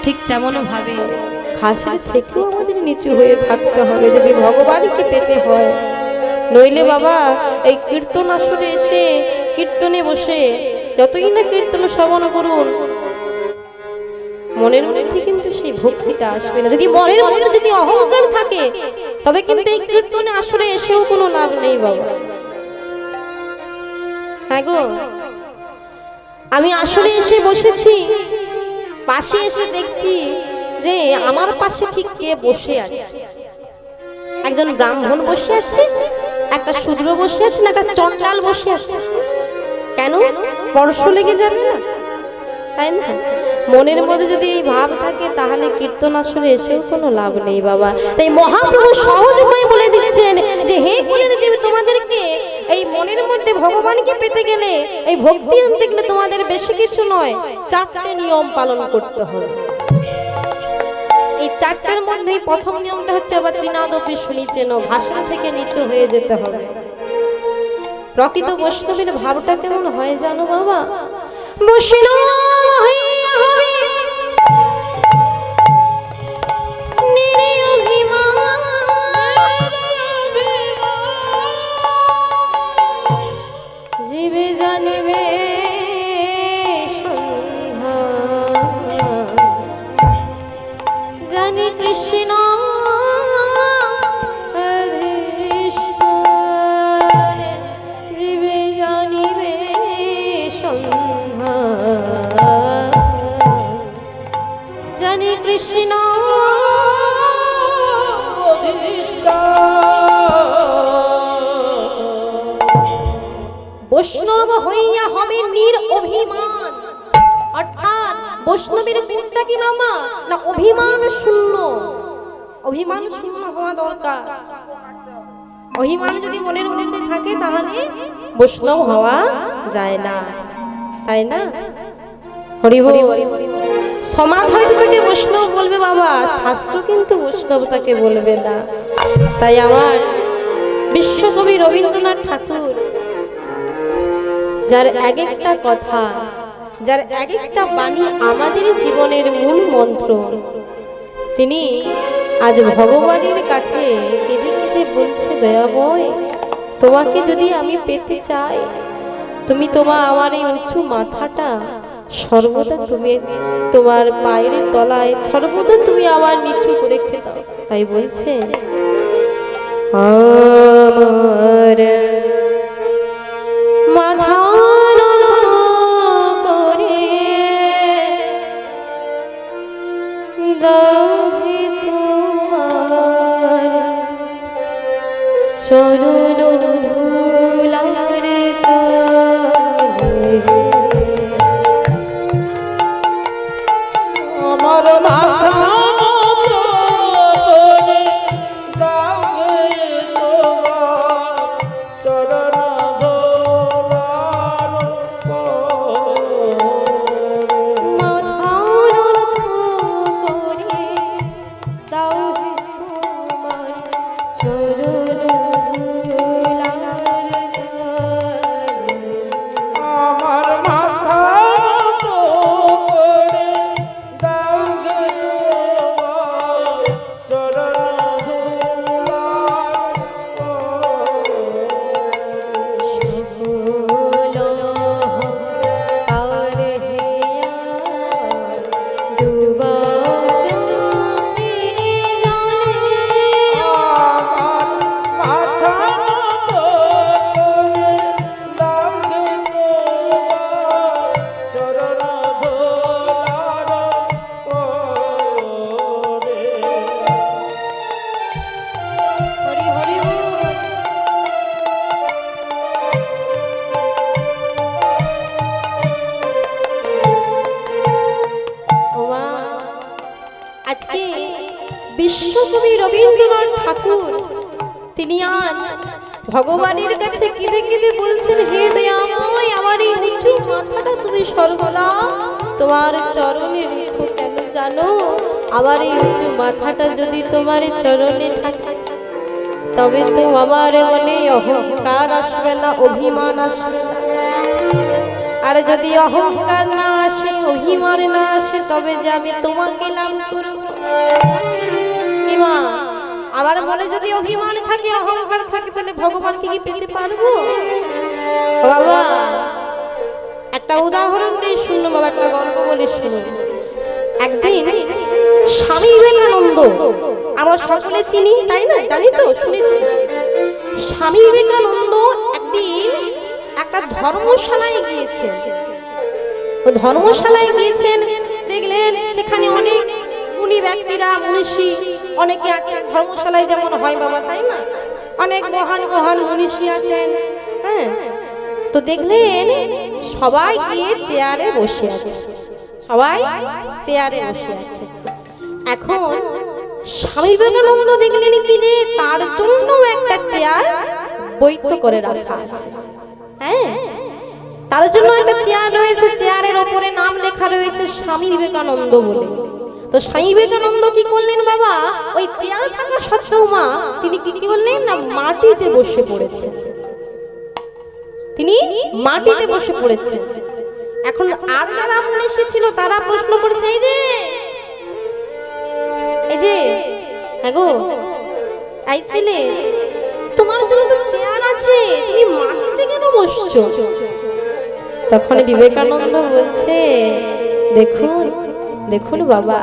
ঠিক তেমন ভাবে খাসের থেকেও আমাদের নিচু হয়ে থাকতে হবে যদি ভগবানকে পেতে হয়। নইলে বাবা এই কীর্তন আসরে এসে কীর্তনে বসে যতই না কীর্তন শ্রবণ করুন, মনের মধ্যে কিন্তু সেই ভক্তিটা আসবে না। যদি মনের মধ্যে যদি অহংকার থাকে তবে কিন্তু এই কীর্তনে আসরে এসেও কোনো লাভ নেই বাবা। হ্যাঁ গো, আমি আসলে এসে বসেছি, পাশে এসে দেখছি যে আমার পাশে ঠিক কে বসে আছে। একজন ব্রাহ্মণ বসে আছে, একটা শূদ্র বসে আছে, না একটা চণ্ডাল বসে আছে। কেন? স্পর্শ লেগে যাবে না, তাই না? মনের মধ্যে যদি এই ভাব থাকে তাহলে কীর্তন আসরে এসেও কোনো লাভ নেই বাবা। তাই মহাপ্রভু সহজ উপায় বলে দিচ্ছেন যে হে কুলের দেবী, তোমাদেরকে এই মনের মধ্যে ভগবানকে পেতে গেলে, এই ভক্তি আনতে গেলে তোমাদের বেশি কিছু নয়, 4টে নিয়ম পালন করতে হবে। এই 4টার মধ্যে প্রথম নিয়মটা হচ্ছে আবার ত্রিনাদপি শুনিছেন, ভাষা থেকে নিচু হয়ে যেতে হবে। প্রকৃত বৈষ্ণবের ভাবটা কেমন হয় জানো বাবা? বৈষ্ণব হইয়া হবে জীবে জানিবে সন্ধ্যা, জানি কৃষ্ণ জীবে জানিবে সন্ধ্যা, জানি কৃষ্ণ বৈষ্ণব হইয়া হবে নিরভিমান। অর্থাৎ বৈষ্ণবের গুণটা কি মামা? না অভিমান শূন্য। অভিমান শূন্য হওয়া দরকার। অভিমান যদি মনের মধ্যে থাকে তাহলে বৈষ্ণব হওয়া যায় না, তাই না? হরি বল। সমাজ হয়তো তাকে বৈষ্ণব বলবে বাবা, শাস্ত্র কিন্তু বৈষ্ণব তাকে বলবে না। তাই আমার বিশ্বকবি রবীন্দ্রনাথ ঠাকুর, যার এক একটা কথা, যার এক একটা বাণী আমাদের জীবনের মূল মন্ত্র, তিনি আজ ভগবানের কাছে কেঁদে কেঁদে বলছে, দয়াময় তোমাকে যদি আমি পেতে চাই, তুমি আমার এই উঁচু মাথাটা সর্বদা তুমি তোমার পায়ের তলায় সর্বদা তুমি আমার নিচু করে রেখে দাও। তাই বলছে আমার মাথা করে দাহি তোমার চরণ ধুলার তলে, আমার মাথা আজকে বিশ্বকবি রবীন্দ্রনাথ ঠাকুর তিনি আজ ভগবানের কাছে কেঁদে কেঁদে বলছেন, হে দয়াময় আমার এই উঁচু মাথাটা তুমি সর্বদা তোমার চরণে রেখো। কেন জানো? আমার এই উঁচু মাথাটা যদি তোমার চরণে থাকে তবে তো আমার মনে অহংকার আসবে না, অভিমান আসবে না। আর যদি অহংকার না আসে, অভিমান না আসে, তবে যে আমি তোমাকে লাভ করব। কি মা, আমার মনে যদি অভিমান থাকে, অহংকার থাকে, তাহলে ভগবানকে কি পেতে পারবো? বাবা একটা উদাহরণ দিয়ে শুনুন বাবা, একটা গল্প বলে শুনুন। একদিন স্বামী বিবেকানন্দ, আমরা সকলে চিনি তাই না, জানি তো, শুনেছি। স্বামী বিবেকানন্দ একদিন একটা ধর্মশালায় গিয়েছেন। ধর্মশালায় গিয়েছেন, দেখলেন সেখানে অনেক মুনি ব্যক্তিরা, মনীষী অনেকে আছেন। ধর্মশালায় যেমন হয় বাবা, তাই না, অনেক মহান মহান মনীষী আছেন। হ্যাঁ, তো দেখলেন সবাই গিয়ে চেয়ারে বসে আছে, সবাই চেয়ারে বসে আছে। এখন স্বামী বিবেকানন্দ দেখলেন কি যে তার জন্য একটা চেয়ার বৈধ করে রাখা আছে। হ্যাঁ, তার জন্য একটা চেয়ার রয়েছে, চেয়ারের ওপরে নাম লেখা রয়েছে স্বামী বিবেকানন্দ বলে। তো স্বামী বিবেকানন্দ কি করলেন বাবা, ওই চেয়ার থাকা সত্ত্বেও মা তিনি কি করলেন না, মাটিতে বসে পড়েছেন। তিনি মাটিতে বসে পড়েছেন। এখন আর যারা মনীষী ছিল তারা প্রশ্ন করছে, এই যে হ্যাঁ গো, এই ছেলে, তোমার জন্য তো চেয়ার আছে, তুমি মাটিতে কেন বসছো? তখন বিবেকানন্দ বলছে, দেখুন দেখুন বাবা,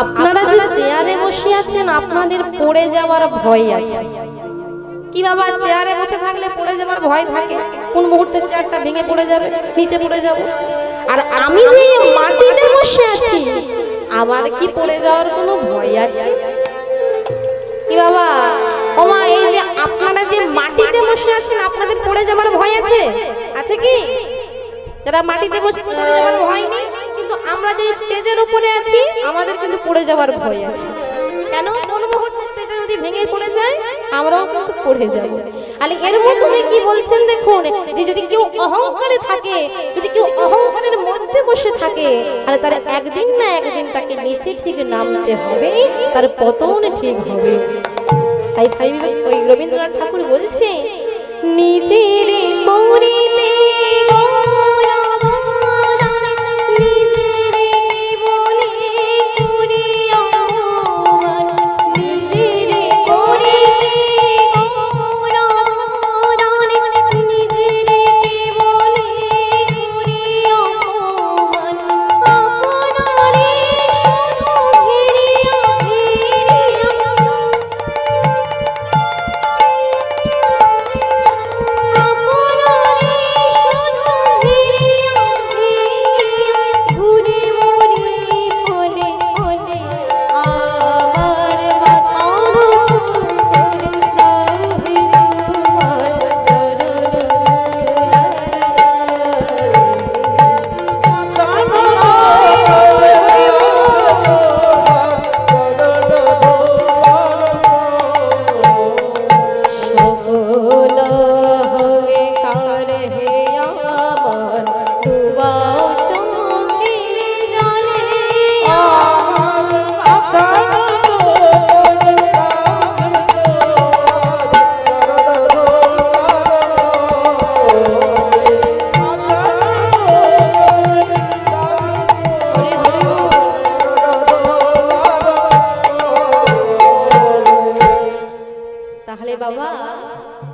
আপনারা যে চেয়ারে বসে আছেন, আপনাদের পড়ে যাওয়ার ভয় আছে। কি বাবা, চেয়ারে বসে থাকলে পড়ে যাওয়ার ভয় থাকে, কোন মুহূর্তে চেয়ারটা ভেঙে পড়ে যাবে, নিচে পড়ে যাব। আর আমি যে মাটিতে বসে আছি, আমার কি পড়ে যাওয়ার কোনো ভয় আছে? কি বাবা, ওমা, এই যে আপনারা যে মাটিতে বসে আছেন, আপনাদের পড়ে যাওয়ার ভয় আছে? আছে কি? যারা মাটিতে বসে পড়ে যাওয়ার ভয় নেই, কিন্তু আমরা যে স্টেজের উপরে আছি, আমাদের কিন্তু পড়ে যাওয়ার ভয় আছে। কেন? কোন মুহূর্তে স্টেজে যদি ভেঙে পড়ে যায়, আমরাও কিন্তু পড়ে যাব। আর এর মধ্যে কি বলছেন দেখুন, যে যদি কেউ অহংকারে থাকে, যদি কেউ অহংকারের মঞ্চে বসে থাকে, আর তার একদিন না একদিন তাকে নিচে ঠিক নামতে হবে, তার পতন ঠিক হবে। তাই ওই রবীন্দ্রনাথ ঠাকুর বলছে, নিজের করিতে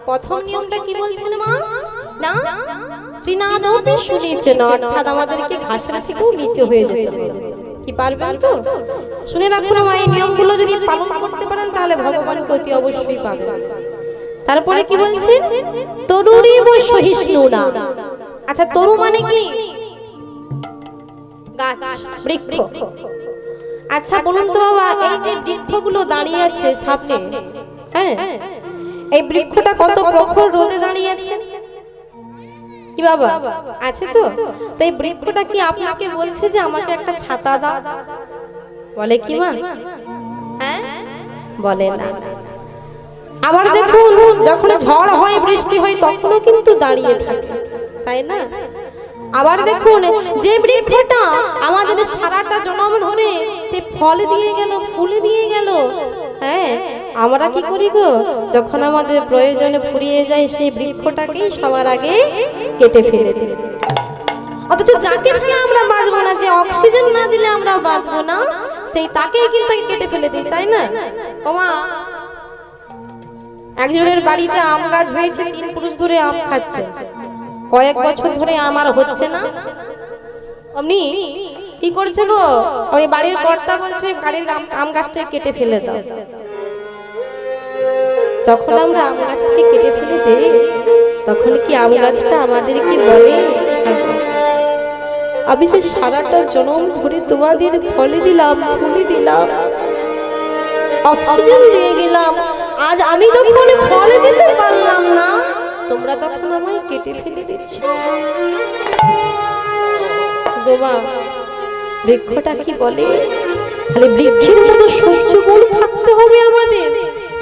প্রথম নিয়মটা কি বলছেন মা, না তৃণাদৌতে শুনেছে না, অর্থাৎ আমাদেরকে ঘাসের থেকেও নিচে হয়ে যেতে হবে। কি পারবেন তো? শুনে রাখুন মা, এই নিয়মগুলো যদি পালন করতে পারেন তাহলে ভগবানকে অতি অবশ্যই পাবেন। তারপরে কি বলছে, তরুরেব সহিষ্ণুনা। আচ্ছা, তরু মানে কি? গাছ, বৃক্ষ। আচ্ছা বলুন তো বাবা, এই যে বৃক্ষগুলো দাঁড়িয়ে আছে সামনে, হ্যাঁ, এই বৃক্ষটা কত প্রখর রোদে দাঁড়িয়ে আছে? কি বাবা, আছে তো? তো এই বৃক্ষটা কি আপনাকে বলছে যে আমাকে একটা ছাতা দাও? বলে কি মা? হ্যাঁ, বলে না। আবার দেখুন, যখন ঝড় হয়, বৃষ্টি হয়, তখনও কিন্তু দাঁড়িয়ে থাকে, তাই না? আবার দেখুন, যে বৃক্ষটা আমাদের সারাটা জন্ম ধরে সে ফল দিয়ে গেল, ফুল দিয়ে গেল, হ্যাঁ, আমরা কি করি গো, যখন আমাদের প্রয়োজনে ফুরিয়ে যায়, সেই বৃক্ষটাকেই সবার আগে কেটে ফেলে দিই। অথচ যাকে ছাড়া আমরা বাঁচবো না, যে অক্সিজেন না দিলে আমরা বাঁচবো না, সেই তাকেই কিন্তু কেটে ফেলে দিই, তাই না? ওমা, একজনের বাড়িতে আম গাছ হয়েছে, 3 পুরুষ ধরে আম খাচ্ছে, কয়েক বছর ধরে আম আর হচ্ছে না। অমনি কি করছে গো, ওই বাড়ির কর্তা বলছে বাড়ির আম গাছটা কেটে ফেলে দাও। যখন আমরা আম গাছটাকে কেটে ফেলে দেই, তখন কি আম গাছটা আমাদের কি বলে, আমি যে সারাটা জনম ধরে তোমাদের ফলে দিলাম, ফুলে দিলাম, অক্সিজেন দিয়ে গেলাম, আজ আমি যখন ফল দিতে পারলাম না, তোমরা তখন আমায় কেটে ফেলে দিচ্ছ। গোমা, বৃক্ষটা কি বলে, তাহলে বৃক্ষের মতো সহ্য গুণ থাকতে হবে আমাদের,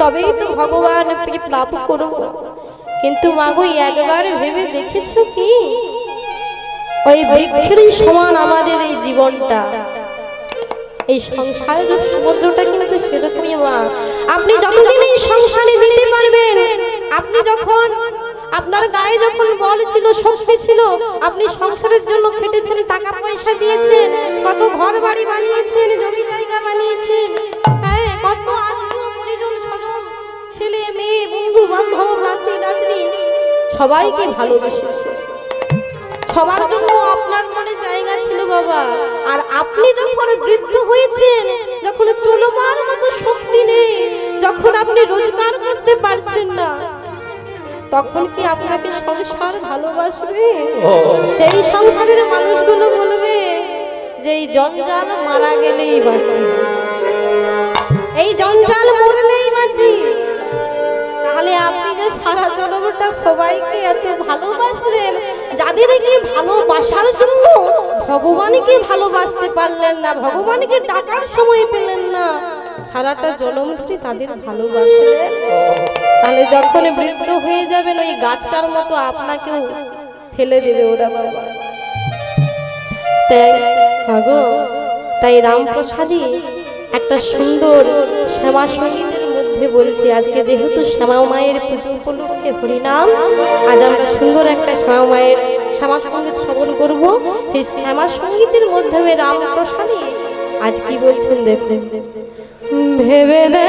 তবেই তো ভগবান প্রাপ্ত করব। কিন্তু মাগো, একবার ভেবে দেখেছো কি, ওই বৃক্ষেরই সমান আমাদের এই জীবনটা, এই সংসারের সমুদ্রটা কিন্তু সেরকমই। মা, আপনি যতদিন এই সংসারে দিতে পারবেন, আপনি যখন আপনার গায়ে যখন বল ছিল, শক্তি ছিল, আপনি সংসারের জন্য খেটেছেন, টাকা পয়সা দিয়েছেন, কত ঘর বাড়ি বানিয়েছেন, জমি জায়গা বানিয়েছেন, হ্যাঁ, কত আত্মীয় পরিজন স্বজন, ছেলে মেয়ে, বন্ধু বান্ধব, নাতি নাতনি, সবাইকে ভালোবেসেছে, সবার জন্য আপনার মনে জায়গা ছিল বাবা। আর আপনি যখন বৃদ্ধ হয়েছেন, যখন চলবার মতো শক্তি নেই, যখন আপনি রোজগার করতে পারছেন না, তখন কি আপনাকে সংসার ভালোবাসবে? সেই সংসারের মানুষগুলো বলবে যে এই জঞ্জাল মারা গেলেই বাঁচি, এই জঞ্জাল মরলেই বাঁচি। তাহলে আপনি যে সারা জনমটা সবাইকে এত ভালোবাসলেন, যাদেরকে ভালোবাসার জন্য ভগবানকে ভালোবাসতে পারলেন না, ভগবানকে ডাকার সময় পেলেন না, সারাটা জনম ধরে তাদের ভালোবাসলেন, তাহলে যখন বৃদ্ধ হয়ে যাবেন, ওই গাছটার মতো আপনাকেও ফেলে দেবে ওরা বাবা। তাই রামপ্রসাদী একটা সুন্দর শ্যামা সঙ্গীতের মধ্যে বলছি, আজকে যেহেতু শ্যামা মায়ের পুজো উপলক্ষে হরিনাম, আজ আমরা সুন্দর একটা শ্যামা মায়ের শ্যামা সঙ্গীত শ্রবণ করব। সেই শ্যামা সঙ্গীতের মাধ্যমে রামপ্রসাদী আজ কি বলছেন দেখুন। ভেবে দে